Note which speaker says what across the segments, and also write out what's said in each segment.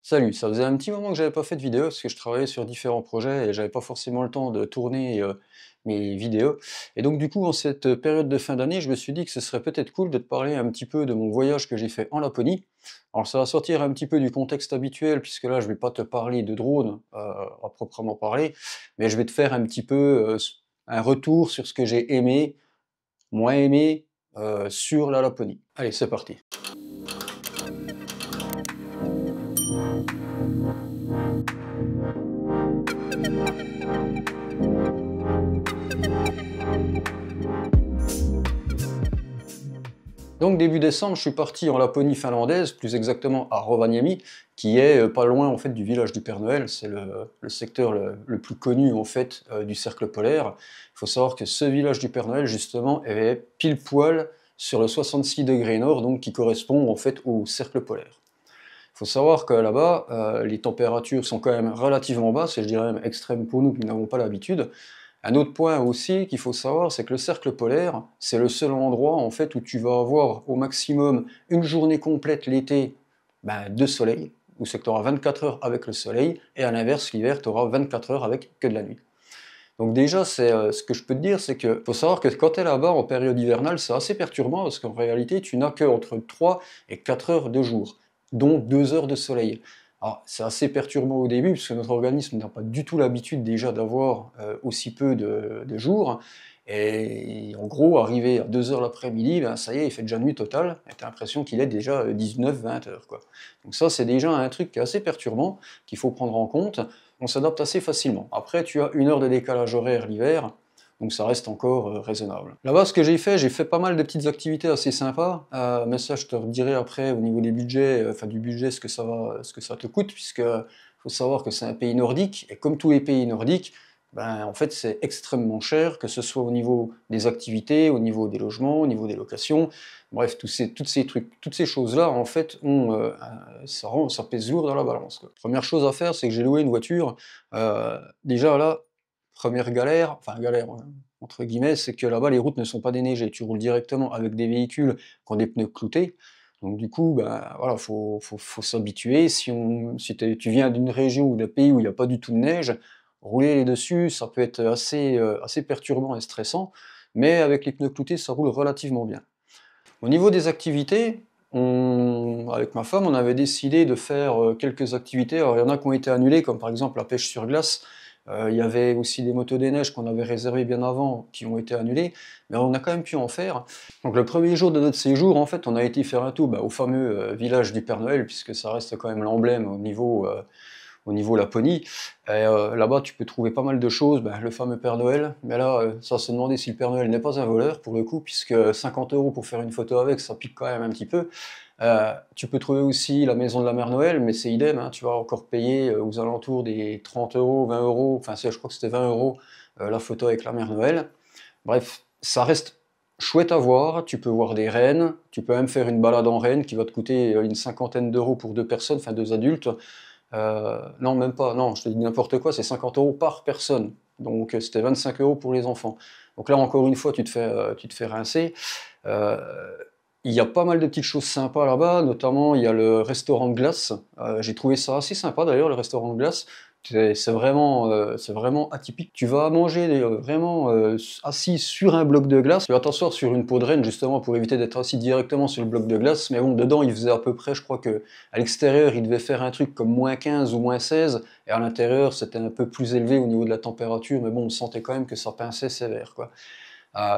Speaker 1: Salut, ça faisait un petit moment que j'avais pas fait de vidéo parce que je travaillais sur différents projets et j'avais pas forcément le temps de tourner mes vidéos. Et donc du coup, en cette période de fin d'année, je me suis dit que ce serait peut-être cool de te parler un petit peu de mon voyage que j'ai fait en Laponie. Alors ça va sortir un petit peu du contexte habituel puisque là, je vais pas te parler de drone à proprement parler, mais je vais te faire un petit peu un retour sur ce que j'ai aimé, moins aimé sur la Laponie. Allez, c'est parti. Donc début décembre, je suis parti en Laponie finlandaise, plus exactement à Rovaniemi, qui est pas loin en fait du village du Père Noël. C'est le secteur le plus connu en fait du cercle polaire. Il faut savoir que ce village du Père Noël justement est pile poil sur le 66 degrés nord, donc qui correspond en fait au cercle polaire. Il faut savoir que là-bas, les températures sont quand même relativement basses, et je dirais même extrêmes pour nous qui n'avons pas l'habitude. Un autre point aussi qu'il faut savoir, c'est que le cercle polaire, c'est le seul endroit en fait où tu vas avoir au maximum une journée complète l'été de soleil, où c'est que tu auras 24 heures avec le soleil, et à l'inverse, l'hiver, tu auras 24 heures avec que de la nuit. Donc déjà, ce que je peux te dire, c'est que faut savoir que quand tu es là-bas en période hivernale, c'est assez perturbant parce qu'en réalité, tu n'as que entre 3 et 4 heures de jour, dont 2 heures de soleil. Alors, c'est assez perturbant au début, puisque notre organisme n'a pas du tout l'habitude déjà d'avoir aussi peu de jours. Et en gros, arrivé à 2 heures l'après-midi, ben, ça y est, il fait déjà nuit totale, et tu as l'impression qu'il est déjà 19-20 heures, quoi. Donc ça, c'est déjà un truc qui est assez perturbant, qu'il faut prendre en compte. On s'adapte assez facilement. Après, tu as 1 heure de décalage horaire l'hiver, donc ça reste encore raisonnable. Là-bas, ce que j'ai fait pas mal de petites activités assez sympas, mais ça, je te redirai après au niveau des budgets, enfin du budget, ce que ça te coûte, puisque faut savoir que c'est un pays nordique, et comme tous les pays nordiques, ben, en fait, c'est extrêmement cher, que ce soit au niveau des activités, au niveau des logements, au niveau des locations. Bref, toutes ces trucs, toutes ces choses-là, en fait, ça pèse lourd dans la balance, quoi. Première chose à faire, c'est que j'ai loué une voiture. Déjà là, première galère, enfin galère entre guillemets, c'est que là-bas les routes ne sont pas déneigées. Tu roules directement avec des véhicules qui ont des pneus cloutés. Donc du coup, ben voilà, faut s'habituer. Si tu viens d'une région ou d'un pays où il n'y a pas du tout de neige, rouler dessus, ça peut être assez perturbant et stressant. Mais avec les pneus cloutés, ça roule relativement bien. Au niveau des activités, avec ma femme, on avait décidé de faire quelques activités. Alors, il y en a qui ont été annulées, comme par exemple la pêche sur glace. Il y avait aussi des motos des neiges qu'on avait réservées bien avant, qui ont été annulées, mais on a quand même pu en faire. Donc le premier jour de notre séjour, en fait, on a été faire un tour au fameux village du Père Noël, puisque ça reste quand même l'emblème au niveau Laponie. Et là-bas, tu peux trouver pas mal de choses, le fameux Père Noël. Mais là, ça se demander si le Père Noël n'est pas un voleur, pour le coup, puisque 50 € pour faire une photo avec, ça pique quand même un petit peu. Tu peux trouver aussi la maison de la Mère Noël, mais c'est idem, hein, tu vas encore payer aux alentours des 30 €, 20 €, enfin je crois que c'était 20 € la photo avec la Mère Noël. Bref, ça reste chouette à voir, tu peux voir des rennes, tu peux même faire une balade en renne qui va te coûter une cinquantaine d'euros pour deux personnes, enfin deux adultes. Non, même pas, non, je te dis n'importe quoi, c'est 50 € par personne. Donc c'était 25 € pour les enfants. Donc là, encore une fois, tu te fais rincer. Euh, il y a pas mal de petites choses sympas là-bas, notamment il y a le restaurant de glace. J'ai trouvé ça assez sympa d'ailleurs, le restaurant de glace. C'est vraiment atypique. Tu vas manger vraiment assis sur un bloc de glace. Tu vas t'asseoir sur une peau de renne justement pour éviter d'être assis directement sur le bloc de glace. Mais bon, dedans il faisait à peu près, je crois que à l'extérieur il devait faire un truc comme -15 ou -16. Et à l'intérieur c'était un peu plus élevé au niveau de la température. Mais bon, on sentait quand même que ça pinçait sévère, quoi.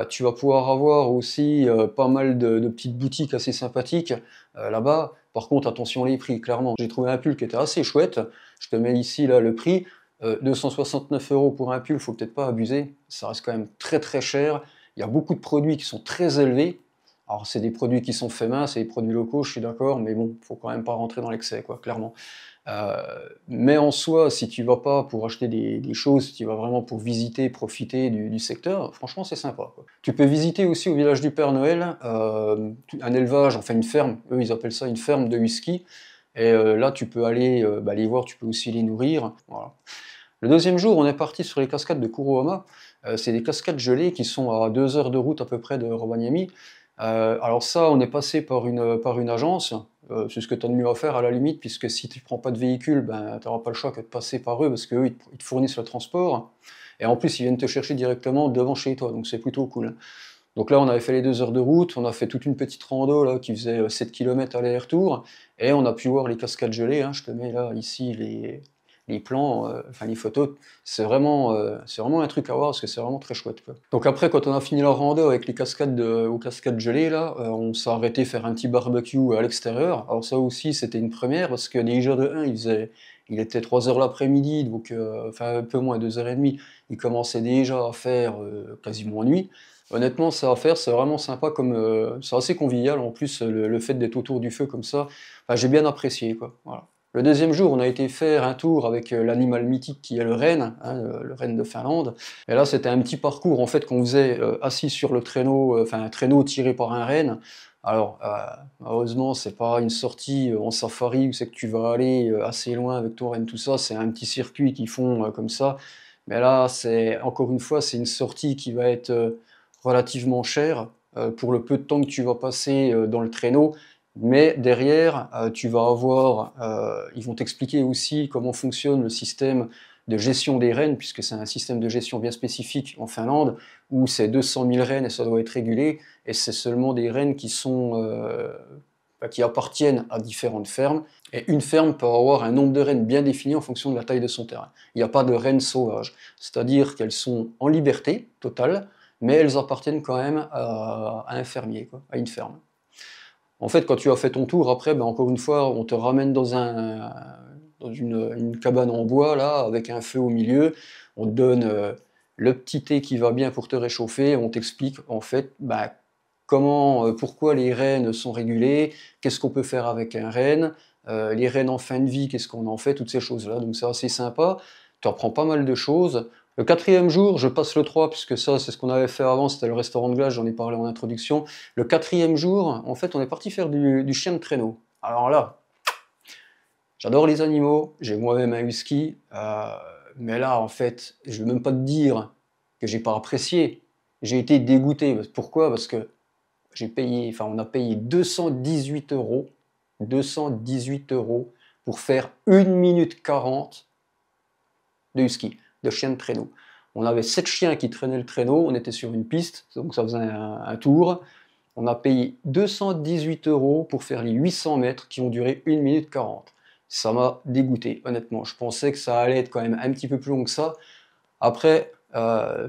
Speaker 1: Tu vas pouvoir avoir aussi pas mal de petites boutiques assez sympathiques là-bas. Par contre, attention les prix, clairement. J'ai trouvé un pull qui était assez chouette. Je te mets ici là le prix. 269 € pour un pull, faut peut-être pas abuser. Ça reste quand même très très cher. Il y a beaucoup de produits qui sont très élevés. Alors c'est des produits qui sont faits main, c'est des produits locaux, je suis d'accord, mais bon, faut quand même pas rentrer dans l'excès, quoi, clairement. Mais en soi, si tu vas pas pour acheter des choses, si tu vas vraiment pour visiter, profiter du secteur, franchement c'est sympa, quoi. Tu peux visiter aussi au village du Père Noël, un élevage, enfin une ferme, eux ils appellent ça une ferme de whisky, et là tu peux aller les voir, tu peux aussi les nourrir, voilà. Le deuxième jour, on est parti sur les cascades de Kuruama. C'est des cascades gelées qui sont à 2 heures de route à peu près de Rovaniemi. Alors ça, on est passé par une agence, c'est ce que tu as de mieux à faire à la limite, puisque si tu prends pas de véhicule, ben, tu n'auras pas le choix que de passer par eux, parce qu'eux, ils te fournissent le transport, et en plus, ils viennent te chercher directement devant chez toi, donc c'est plutôt cool, hein. Donc là, on avait fait les 2 heures de route, on a fait toute une petite rando là, qui faisait 7 km aller-retour, et on a pu voir les cascades gelées, hein. Je te mets là, ici, les plans, enfin les photos, c'est vraiment un truc à voir, parce que c'est vraiment très chouette, quoi. Donc après, quand on a fini la rando avec les cascades aux cascades gelées, là, on s'est arrêté faire un petit barbecue à l'extérieur. Alors ça aussi, c'était une première, parce que déjà de 1, il était 3 heures l'après-midi, donc enfin un peu moins, 2h30, il commençait déjà à faire quasiment nuit. Honnêtement, ça à faire, c'est vraiment sympa comme, c'est assez convivial en plus, le fait d'être autour du feu comme ça, enfin, j'ai bien apprécié, quoi, voilà. Le deuxième jour, on a été faire un tour avec l'animal mythique qui est le renne, hein, le renne de Finlande. Et là, c'était un petit parcours en fait qu'on faisait assis sur le traîneau, enfin un traîneau tiré par un renne. Alors, heureusement, c'est pas une sortie en safari où c'est que tu vas aller assez loin avec ton renne, tout ça. C'est un petit circuit qu'ils font comme ça. Mais là, c'est encore une fois, c'est une sortie qui va être relativement chère pour le peu de temps que tu vas passer dans le traîneau. Mais derrière, tu vas avoir, ils vont t'expliquer aussi comment fonctionne le système de gestion des rennes, puisque c'est un système de gestion bien spécifique en Finlande, où c'est 200 000 rennes et ça doit être régulé, et c'est seulement des rennes qui sont, qui appartiennent à différentes fermes, et une ferme peut avoir un nombre de rennes bien défini en fonction de la taille de son terrain. Il n'y a pas de rennes sauvages, c'est-à-dire qu'elles sont en liberté totale, mais elles appartiennent quand même à un fermier, quoi, à une ferme. En fait, quand tu as fait ton tour, après, ben, encore une fois, on te ramène dans une cabane en bois, là, avec un feu au milieu. On te donne le petit thé qui va bien pour te réchauffer. On t'explique, en fait, ben, comment, pourquoi les rennes sont régulées, qu'est-ce qu'on peut faire avec un renne, les rennes en fin de vie, qu'est-ce qu'on en fait, toutes ces choses-là. Donc c'est assez sympa. Tu apprends pas mal de choses. Le quatrième jour, je passe le 3, puisque ça, c'est ce qu'on avait fait avant, c'était le restaurant de glace, j'en ai parlé en introduction. Le quatrième jour, en fait, on est parti faire du chien de traîneau. Alors là, j'adore les animaux, j'ai moi-même un husky, mais là, en fait, je ne vais même pas te dire que j'ai pas apprécié. J'ai été dégoûté. Pourquoi? Parce que j'ai payé, enfin, on a payé 218 euros, 218 euros pour faire 1 minute 40 de husky, de chien de traîneau. On avait 7 chiens qui traînaient le traîneau, on était sur une piste, donc ça faisait un tour. On a payé 218 euros pour faire les 800 mètres qui ont duré 1 minute 40. Ça m'a dégoûté, honnêtement. Je pensais que ça allait être quand même un petit peu plus long que ça. Après,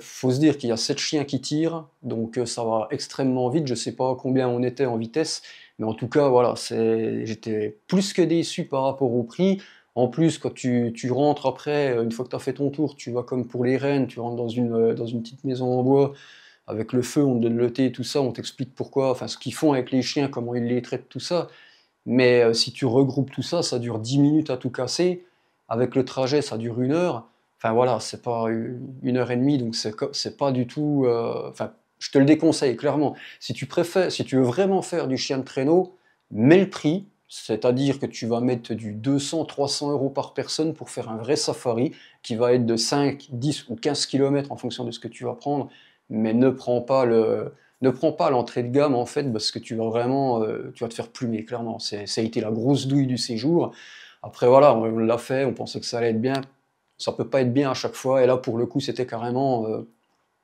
Speaker 1: faut se dire qu'il y a 7 chiens qui tirent, donc ça va extrêmement vite. Je sais pas combien on était en vitesse, mais en tout cas, voilà, j'étais plus que déçu par rapport au prix. En plus, quand tu rentres après, une fois que tu as fait ton tour, tu vas comme pour les rennes, tu rentres dans une petite maison en bois, avec le feu, on te donne le thé, tout ça, on t'explique pourquoi, enfin ce qu'ils font avec les chiens, comment ils les traitent, tout ça. Mais si tu regroupes tout ça, ça dure 10 minutes à tout casser. Avec le trajet, ça dure 1 heure. Enfin voilà, c'est pas 1 heure et demie, donc c'est pas du tout. Enfin, je te le déconseille clairement. Si tu préfères, si tu veux vraiment faire du chien de traîneau, mets le prix, c'est-à-dire que tu vas mettre du 200-300 euros par personne pour faire un vrai safari qui va être de 5, 10 ou 15 km en fonction de ce que tu vas prendre, mais ne prends pas l'entrée de gamme en fait parce que tu vas vraiment tu vas te faire plumer clairement. Ça a été la grosse douille du séjour. Après voilà, on l'a fait, on pensait que ça allait être bien. Ça peut pas être bien à chaque fois et là pour le coup c'était carrément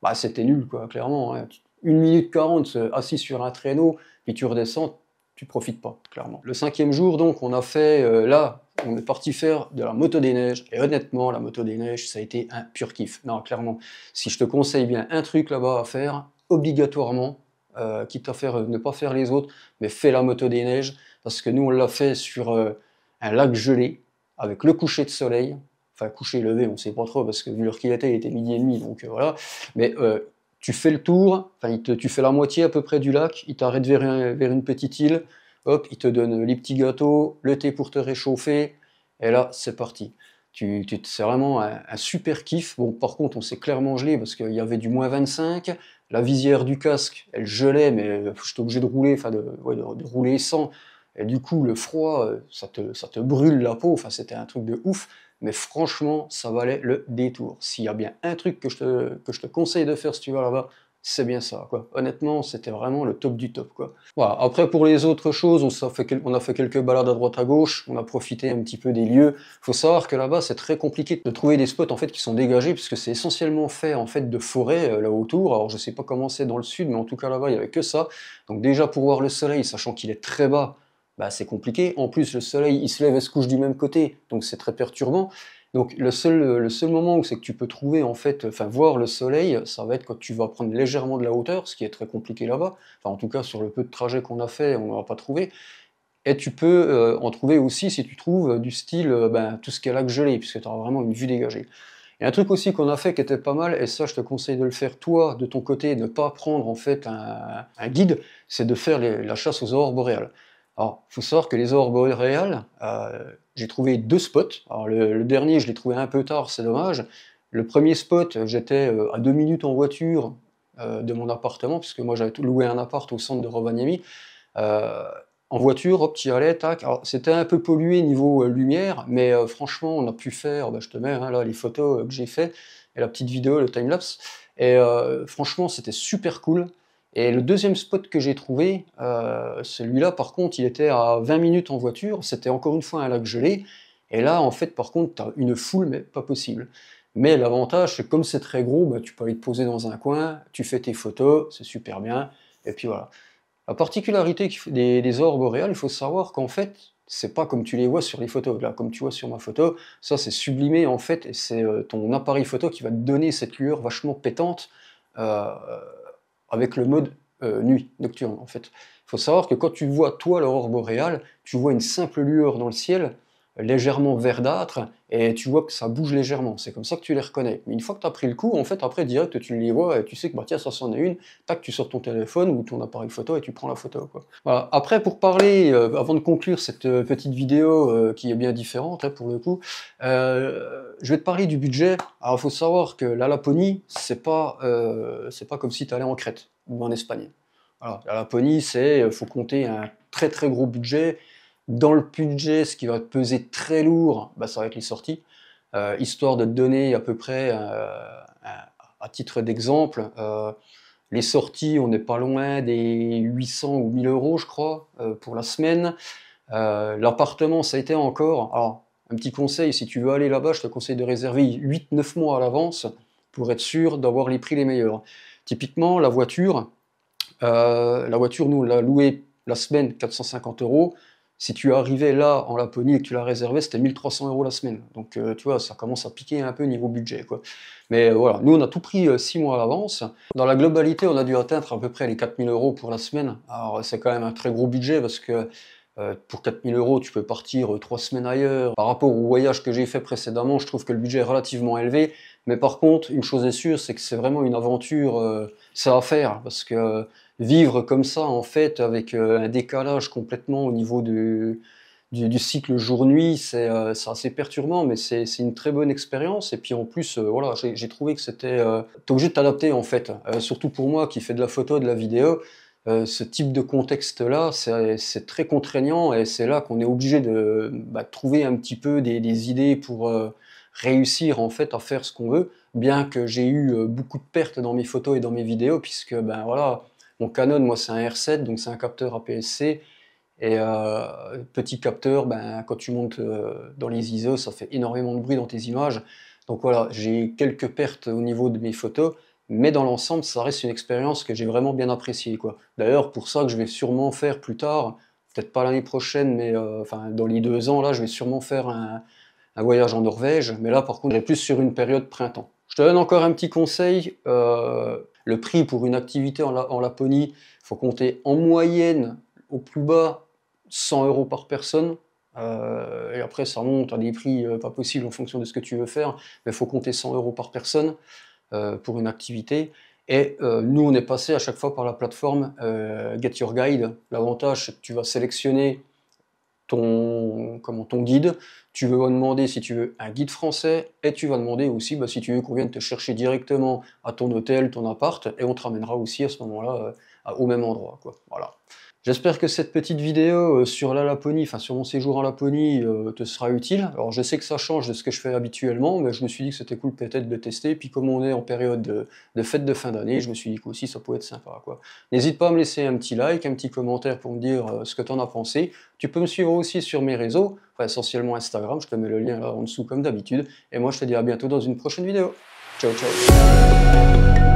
Speaker 1: bah, c'était nul quoi, clairement, hein. 1 minute 40 assis sur un traîneau puis tu redescends, tu profites pas clairement. Le cinquième jour donc on a fait là on est parti faire de la moto des neiges et honnêtement la moto des neiges ça a été un pur kiff. Non clairement, si je te conseille bien un truc là-bas à faire obligatoirement, quitte à faire, ne pas faire les autres, mais fais la moto des neiges, parce que nous on l'a fait sur un lac gelé, avec le coucher de soleil, enfin coucher levé, on sait pas trop, parce que vu l'heure qu'il était, il était 12h30, donc voilà, mais tu fais le tour, enfin tu fais la moitié à peu près du lac, il t'arrête vers une petite île, hop, il te donne les petits gâteaux, le thé pour te réchauffer, et là c'est parti. C'est vraiment un super kiff. Bon, par contre, on s'est clairement gelé parce qu'il y avait du -25. La visière du casque, elle gelait, mais j'étais obligé de rouler, enfin ouais, de rouler sans. Et du coup, le froid, ça te brûle la peau. Enfin, c'était un truc de ouf. Mais franchement, ça valait le détour. S'il y a bien un truc que je te conseille de faire si tu vas là-bas, c'est bien ça, quoi. Honnêtement, c'était vraiment le top du top, quoi. Voilà. Après, pour les autres choses, on a fait quelques balades à droite à gauche, on a profité un petit peu des lieux. Faut savoir que là-bas, c'est très compliqué de trouver des spots en fait qui sont dégagés, puisque c'est essentiellement fait en fait de forêt là autour. Alors, je sais pas comment c'est dans le sud, mais en tout cas là-bas, il y avait que ça. Donc déjà pour voir le soleil, sachant qu'il est très bas, bah, c'est compliqué. En plus, le soleil, il se lève et se couche du même côté, donc c'est très perturbant. Donc le seul moment où c'est que tu peux trouver en fait, enfin voir le soleil, ça va être quand tu vas prendre légèrement de la hauteur, ce qui est très compliqué là-bas. Enfin en tout cas sur le peu de trajet qu'on a fait, on n'en a pas trouvé. Et tu peux en trouver aussi si tu trouves du style ben, tout ce qui est lac gelé, puisque tu auras vraiment une vue dégagée. Et un truc aussi qu'on a fait qui était pas mal, et ça je te conseille de le faire toi de ton côté, ne pas prendre en fait un guide, c'est de faire la chasse aux aurores boréales. Alors, il faut savoir que les aurores boréales, j'ai trouvé 2 spots. Alors, le dernier, je l'ai trouvé un peu tard, c'est dommage. Le premier spot, j'étais à 2 minutes en voiture de mon appartement, puisque moi j'avais loué un appart au centre de Rovaniemi. Euh, En voiture, hop, tu y allais, tac. Alors, c'était un peu pollué niveau lumière, mais franchement, on a pu faire, bah, je te mets hein, là les photos que j'ai fait, et la petite vidéo, le timelapse. Et franchement, c'était super cool. Et le deuxième spot que j'ai trouvé, celui-là, par contre, il était à 20 minutes en voiture. C'était encore une fois un lac gelé. Et là, en fait, par contre, tu as une foule, mais pas possible. Mais l'avantage, c'est que comme c'est très gros, bah, tu peux aller te poser dans un coin, tu fais tes photos, c'est super bien. Et puis voilà. La particularité des aurores boréales, il faut savoir qu'en fait, c'est pas comme tu les vois sur les photos. Là, comme tu vois sur ma photo, ça c'est sublimé en fait, et c'est ton appareil photo qui va te donner cette lueur vachement pétante euh, avec le mode nuit, nocturne en fait. Il faut savoir que quand tu vois toi l'aurore boréale, tu vois une simple lueur dans le ciel, légèrement verdâtre, et tu vois que ça bouge légèrement. C'est comme ça que tu les reconnais. Mais une fois que tu as pris le coup, en fait, après, direct, tu les vois et tu sais que bah, tiens, ça c'en est une, tac, tu sors ton téléphone ou ton appareil photo et tu prends la photo. Quoi. Voilà. Après, pour parler, avant de conclure cette petite vidéo qui est bien différente hein, pour le coup, je vais te parler du budget. Alors, il faut savoir que la Laponie, c'est pas comme si tu allais en Crète ou en Espagne. Voilà. La Laponie, faut compter un très très gros budget. Dans le budget, ce qui va te peser très lourd, bah, ça va être les sorties. Histoire de te donner à peu près, à titre d'exemple, les sorties, on n'est pas loin des 800 ou 1000 euros, je crois, pour la semaine. L'appartement, ça a été encore. Alors, un petit conseil, si tu veux aller là-bas, je te conseille de réserver 8-9 mois à l'avance pour être sûr d'avoir les prix les meilleurs. Typiquement, la voiture, nous, on l'a louée la semaine 450 euros. Si tu arrivais là en Laponie et que tu l'as réservé, c'était 1300 euros la semaine. Donc tu vois, ça commence à piquer un peu niveau budget, quoi. Mais voilà, nous on a tout pris 6 mois à l'avance. Dans la globalité, on a dû atteindre à peu près les 4000 euros pour la semaine. Alors c'est quand même un très gros budget parce que pour 4000 euros, tu peux partir 3 semaines ailleurs. Par rapport au voyage que j'ai fait précédemment, je trouve que le budget est relativement élevé. Mais par contre, une chose est sûre, c'est que c'est vraiment une aventure, c'est à faire parce que vivre comme ça, en fait, avec un décalage complètement au niveau du cycle jour-nuit, c'est assez perturbant, mais c'est une très bonne expérience. Et puis en plus, voilà, j'ai trouvé que t'es obligé de t'adapter en fait. Surtout pour moi qui fais de la photo, de la vidéo, ce type de contexte-là, c'est très contraignant et c'est là qu'on est obligé de trouver un petit peu des idées pour réussir en fait à faire ce qu'on veut. Bien que j'ai eu beaucoup de pertes dans mes photos et dans mes vidéos, puisque ben voilà. Mon Canon, moi, c'est un R7, donc c'est un capteur APS-C. Et petit capteur, ben, quand tu montes dans les ISO, ça fait énormément de bruit dans tes images. Donc voilà, j'ai quelques pertes au niveau de mes photos, mais dans l'ensemble, ça reste une expérience que j'ai vraiment bien appréciée, quoi. D'ailleurs, pour ça que je vais sûrement faire plus tard, peut-être pas l'année prochaine, mais enfin dans les 2 ans, là, je vais sûrement faire un voyage en Norvège. Mais là, par contre, je serai plus sur une période printemps. Je te donne encore un petit conseil. Le prix pour une activité en Laponie, il faut compter en moyenne, au plus bas, 100 euros par personne. Et après, ça monte à des prix pas possibles en fonction de ce que tu veux faire. Mais il faut compter 100 euros par personne pour une activité. Et nous, on est passé à chaque fois par la plateforme Get Your Guide. L'avantage, c'est que tu vas sélectionner ton guide, tu vas demander si tu veux un guide français, et tu vas demander aussi si tu veux qu'on vienne te chercher directement à ton hôtel, ton appart, et on te ramènera aussi à ce moment-là au même endroit, quoi. Voilà. J'espère que cette petite vidéo sur la Laponie, enfin sur mon séjour en Laponie, te sera utile. Alors je sais que ça change de ce que je fais habituellement, mais je me suis dit que c'était cool peut-être de tester. Puis comme on est en période de fête de fin d'année, je me suis dit qu'aussi ça pouvait être sympa, quoi. N'hésite pas à me laisser un petit like, un petit commentaire pour me dire ce que tu en as pensé. Tu peux me suivre aussi sur mes réseaux, enfin essentiellement Instagram, je te mets le lien là en dessous comme d'habitude. Et moi je te dis à bientôt dans une prochaine vidéo. Ciao ciao.